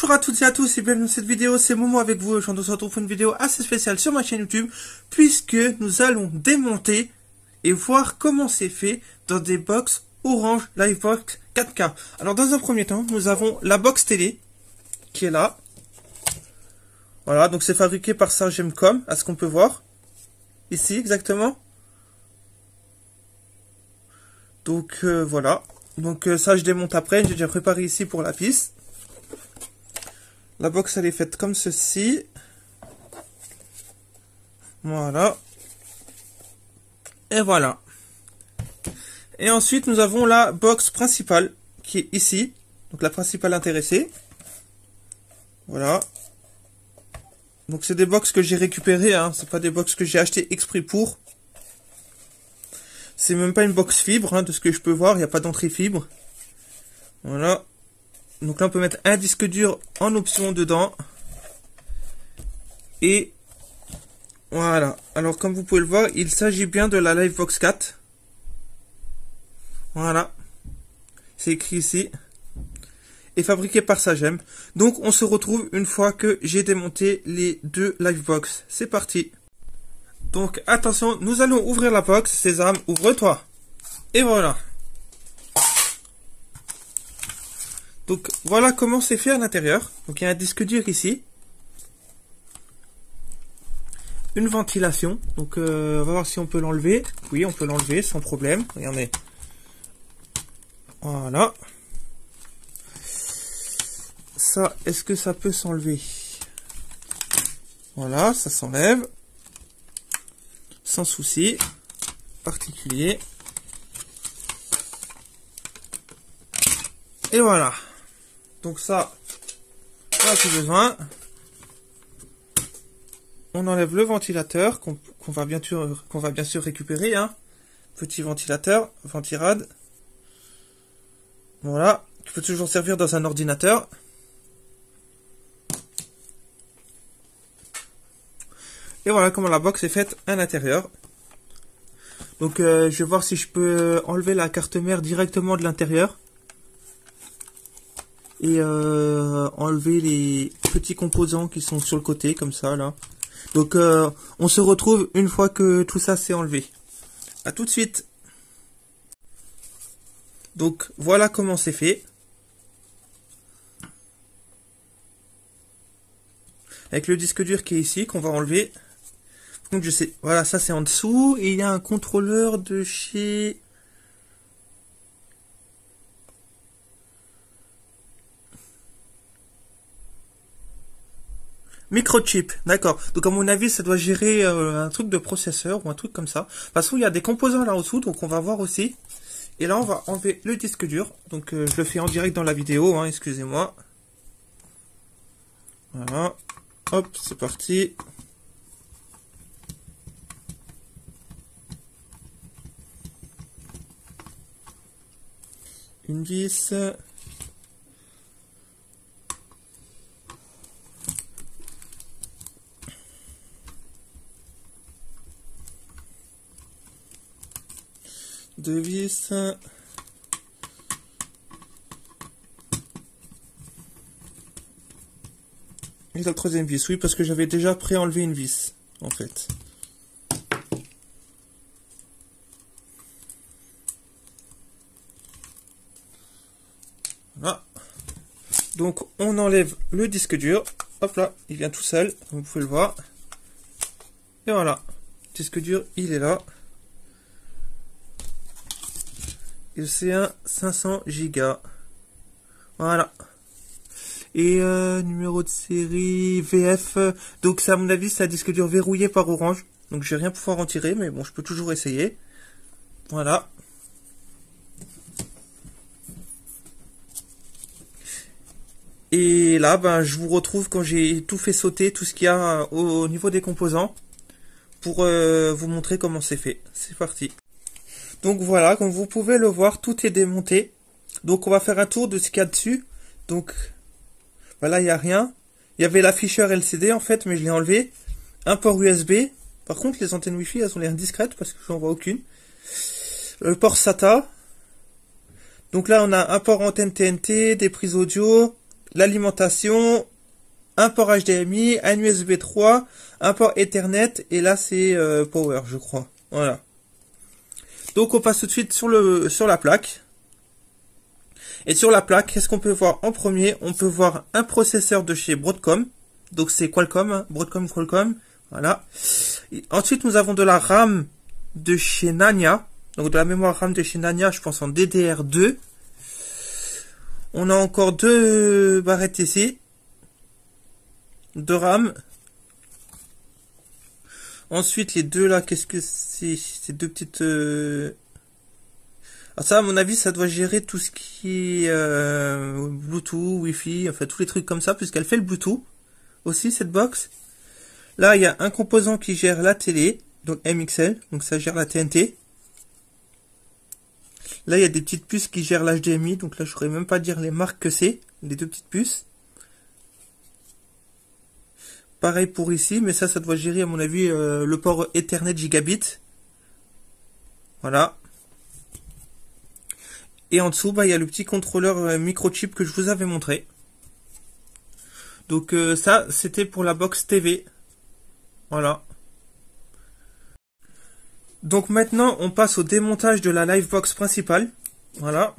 Bonjour à toutes et à tous et bienvenue dans cette vidéo, c'est Momo avec vous. Aujourd'hui on se retrouve pour une vidéo assez spéciale sur ma chaîne YouTube, puisque nous allons démonter et voir comment c'est fait dans des box Orange Livebox 4K. Alors dans un premier temps, nous avons la box télé qui est là. Voilà, donc c'est fabriqué par Sagemcom, à ce qu'on peut voir. Ici exactement. Donc voilà. Donc ça je démonte après, j'ai déjà préparé ici pour la vis. La box elle est faite comme ceci. Voilà. Et voilà. Et ensuite nous avons la box principale qui est ici. Donc la principale intéressée. Voilà. Donc c'est des box que j'ai récupérées, hein. C'est pas des box que j'ai acheté exprès pour. C'est même pas une box fibre, hein, de ce que je peux voir, il n'y a pas d'entrée fibre. Voilà. Donc là on peut mettre un disque dur en option dedans. Et voilà. Alors comme vous pouvez le voir, il s'agit bien de la Livebox 4. Voilà. C'est écrit ici. Et fabriqué par Sagem. Donc on se retrouve une fois que j'ai démonté les deux Livebox. C'est parti. Donc attention, nous allons ouvrir la box. Sésame, ouvre-toi. Et voilà. Donc voilà comment c'est fait à l'intérieur. Donc il y a un disque dur ici. Une ventilation. Donc on va voir si on peut l'enlever. Oui, on peut l'enlever sans problème. Regardez. Voilà. Ça, est-ce que ça peut s'enlever? Voilà, ça s'enlève. Sans souci particulier. Et voilà. Donc ça, on n'a plus besoin. On enlève le ventilateur qu'on va bien sûr récupérer, hein. Petit ventilateur, Ventirad. Voilà, qui peut toujours servir dans un ordinateur. Et voilà comment la box est faite à l'intérieur. Donc je vais voir si je peux enlever la carte mère directement de l'intérieur. Et enlever les petits composants qui sont sur le côté, comme ça, là. Donc on se retrouve une fois que tout ça s'est enlevé. À tout de suite. Donc voilà comment c'est fait. Avec le disque dur qui est ici, qu'on va enlever. Donc je sais, voilà, ça c'est en dessous. Et il y a un contrôleur de chez... Microchip, d'accord. Donc à mon avis, ça doit gérer un truc de processeur ou un truc comme ça. Parce qu'il y a des composants là au-dessous, donc on va voir aussi. Et là, on va enlever le disque dur. Donc je le fais en direct dans la vidéo, hein, excusez-moi. Voilà. Hop, c'est parti. Une vis. Deux vis. Et la troisième vis, oui, parce que j'avais déjà pré-enlevé une vis, en fait. Voilà. Donc on enlève le disque dur. Hop là, il vient tout seul, comme vous pouvez le voir. Et voilà, le disque dur, il est là. Et c'est un 500 Go. Voilà. Et numéro de série VF. Donc c'est à mon avis c'est un disque dur verrouillé par Orange. Donc je vais rien pouvoir en tirer, mais bon je peux toujours essayer. Voilà. Et là ben je vous retrouve quand j'ai tout fait sauter, tout ce qu'il y a au niveau des composants. Pour vous montrer comment c'est fait. C'est parti. Donc voilà, comme vous pouvez le voir, tout est démonté. Donc on va faire un tour de ce qu'il y a dessus. Donc voilà, il n'y a rien. Il y avait l'afficheur LCD en fait, mais je l'ai enlevé. Un port USB. Par contre, les antennes Wi-Fi, elles ont l'air discrètes parce que j'en vois aucune. Le port SATA. Donc là, on a un port antenne TNT, des prises audio, l'alimentation, un port HDMI, un USB 3, un port Ethernet, et là c'est Power, je crois. Voilà. Donc on passe tout de suite sur la plaque. Et sur la plaque, qu'est-ce qu'on peut voir en premier? On peut voir un processeur de chez Broadcom. Donc c'est Qualcomm, hein, Broadcom Qualcomm. Voilà. Et ensuite nous avons de la RAM de chez Nanya. Donc de la mémoire RAM de chez Nanya, je pense en DDR2. On a encore deux barrettes ici. De RAM. Ensuite les deux là, qu'est-ce que c'est? Ces deux petites... Alors ça, à mon avis, ça doit gérer tout ce qui est Bluetooth, Wi-Fi, enfin tous les trucs comme ça, puisqu'elle fait le Bluetooth aussi, cette box. Là, il y a un composant qui gère la télé, donc MXL, donc ça gère la TNT. Là, il y a des petites puces qui gèrent l'HDMI, donc là, je ne saurais même pas dire les marques que c'est, les deux petites puces. Pareil pour ici, mais ça doit gérer, à mon avis, le port Ethernet Gigabit. Voilà. Et en dessous, il y a le petit contrôleur microchip que je vous avais montré. Donc ça, c'était pour la box TV. Voilà. Donc maintenant, on passe au démontage de la Livebox principale. Voilà.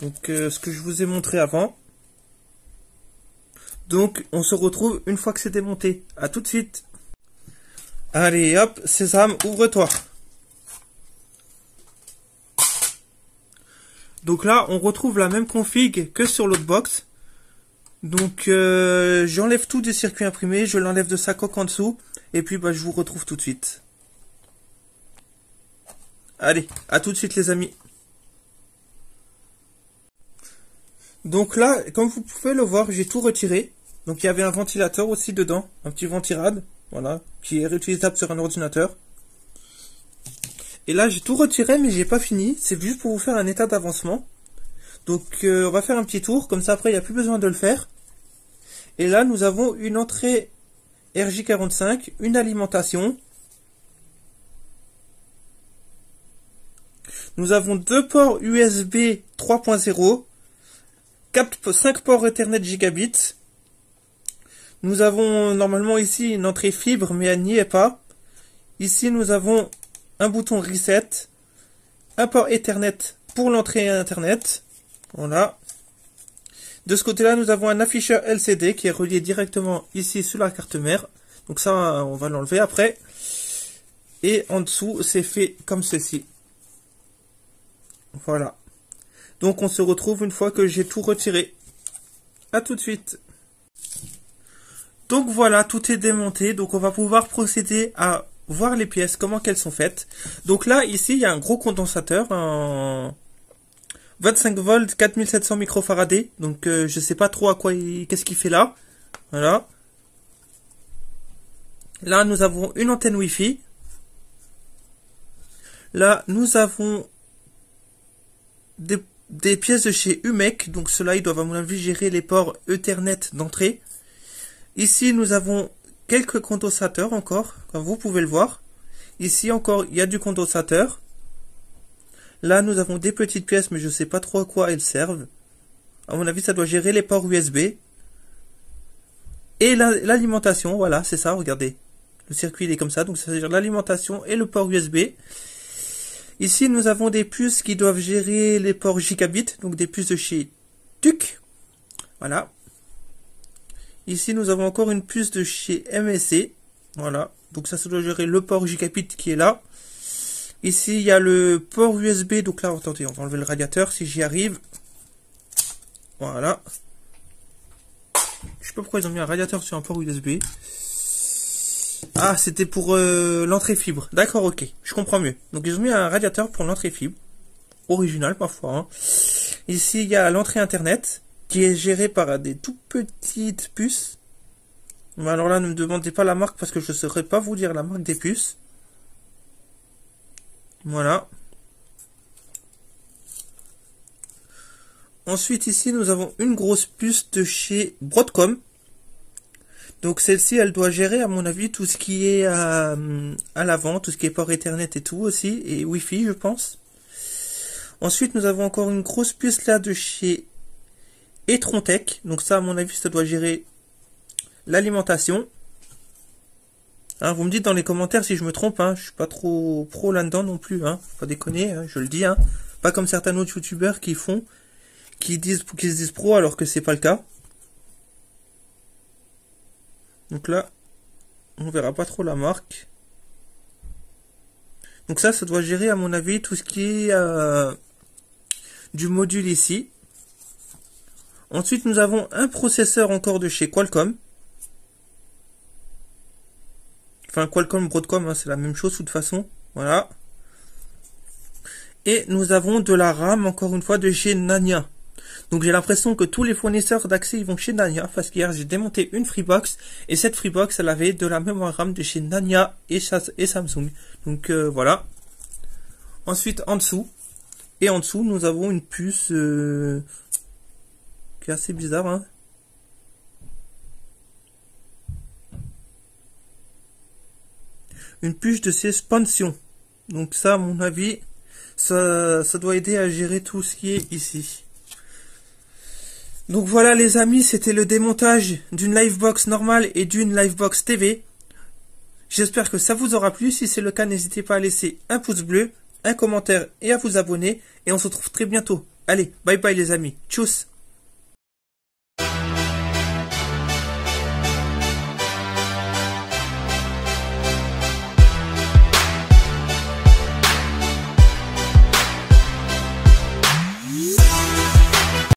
Donc ce que je vous ai montré avant. Donc on se retrouve une fois que c'est démonté. À tout de suite. Allez hop, Sésame, ouvre-toi. Donc là, on retrouve la même config que sur l'autre box. Donc j'enlève tout du circuit imprimé, je l'enlève de sa coque en dessous. Et puis je vous retrouve tout de suite. Allez, à tout de suite les amis. Donc là, comme vous pouvez le voir, j'ai tout retiré. Donc il y avait un ventilateur aussi dedans, un petit ventirad, voilà, qui est réutilisable sur un ordinateur. Et là, j'ai tout retiré, mais j'ai pas fini. C'est juste pour vous faire un état d'avancement. Donc, on va faire un petit tour. Comme ça, après, il n'y a plus besoin de le faire. Et là, nous avons une entrée RJ45, une alimentation. Nous avons deux ports USB 3.0, 5 ports Ethernet Gigabit. Nous avons normalement ici une entrée fibre, mais elle n'y est pas. Ici, nous avons un bouton reset, un port Ethernet pour l'entrée Internet. Voilà. De ce côté-là, nous avons un afficheur LCD qui est relié directement ici sur la carte mère. Donc ça, on va l'enlever après. Et en dessous, c'est fait comme ceci. Voilà. Donc on se retrouve une fois que j'ai tout retiré. À tout de suite. Donc voilà, tout est démonté. Donc on va pouvoir procéder à voir les pièces, comment qu'elles sont faites. Donc là, ici, il y a un gros condensateur en 25 volts, 4700 microfarad. Donc je sais pas trop à quoi qu'est-ce qu'il fait là. Voilà. Là, nous avons une antenne Wi-Fi. Là, nous avons des pièces de chez UMEC. Donc ceux-là, ils doivent à mon avis gérer les ports Ethernet d'entrée. Ici, nous avons quelques condensateurs encore, comme vous pouvez le voir. Ici encore, il y a du condensateur. Là, nous avons des petites pièces, mais je ne sais pas trop à quoi elles servent. À mon avis, ça doit gérer les ports USB. Et l'alimentation, voilà, c'est ça, regardez. Le circuit, il est comme ça, donc ça gère l'alimentation et le port USB. Ici, nous avons des puces qui doivent gérer les ports Gigabit, donc des puces de chez TUC. Voilà. Ici, nous avons encore une puce de chez MSC. Voilà. Donc ça doit gérer le port Gigabit qui est là. Ici, il y a le port USB. Donc là, attendez, on va enlever le radiateur si j'y arrive. Voilà. Je sais pas pourquoi ils ont mis un radiateur sur un port USB. Ah, c'était pour l'entrée fibre. D'accord, ok. Je comprends mieux. Donc ils ont mis un radiateur pour l'entrée fibre. Original parfois. Hein. Ici, il y a l'entrée Internet, qui est gérée par des tout petites puces. Mais alors là, ne me demandez pas la marque parce que je ne saurais pas vous dire la marque des puces. Voilà. Ensuite, ici, nous avons une grosse puce de chez Broadcom. Donc celle-ci, elle doit gérer, à mon avis, tout ce qui est à l'avant, tout ce qui est port Ethernet et tout aussi, et Wi-Fi, je pense. Ensuite, nous avons encore une grosse puce là de chez et Trontec. Donc ça, à mon avis, ça doit gérer l'alimentation. Hein, vous me dites dans les commentaires si je me trompe, hein, je suis pas trop pro là-dedans non plus, hein, faut pas déconner, hein, je le dis, hein, pas comme certains autres youtubeurs qui se disent pro alors que c'est pas le cas. Donc là, on verra pas trop la marque. Donc ça doit gérer à mon avis tout ce qui est du module ici. Ensuite, nous avons un processeur encore de chez Qualcomm. Enfin, Qualcomm, Broadcom, hein, c'est la même chose de toute façon. Voilà. Et nous avons de la RAM, encore une fois, de chez Nanya. Donc j'ai l'impression que tous les fournisseurs d'accès ils vont chez Nanya. Parce qu'hier, j'ai démonté une Freebox. Et cette Freebox, elle avait de la mémoire RAM de chez Nanya et Samsung. Donc voilà. Ensuite, en dessous. Et en dessous, nous avons une puce qui est assez bizarre, hein. Une puce de suspension. Donc ça, à mon avis, ça doit aider à gérer tout ce qui est ici. Donc voilà les amis, c'était le démontage d'une Livebox normale et d'une Livebox TV. J'espère que ça vous aura plu. Si c'est le cas, n'hésitez pas à laisser un pouce bleu, un commentaire et à vous abonner. Et on se retrouve très bientôt. Allez, bye bye les amis. Tchuss!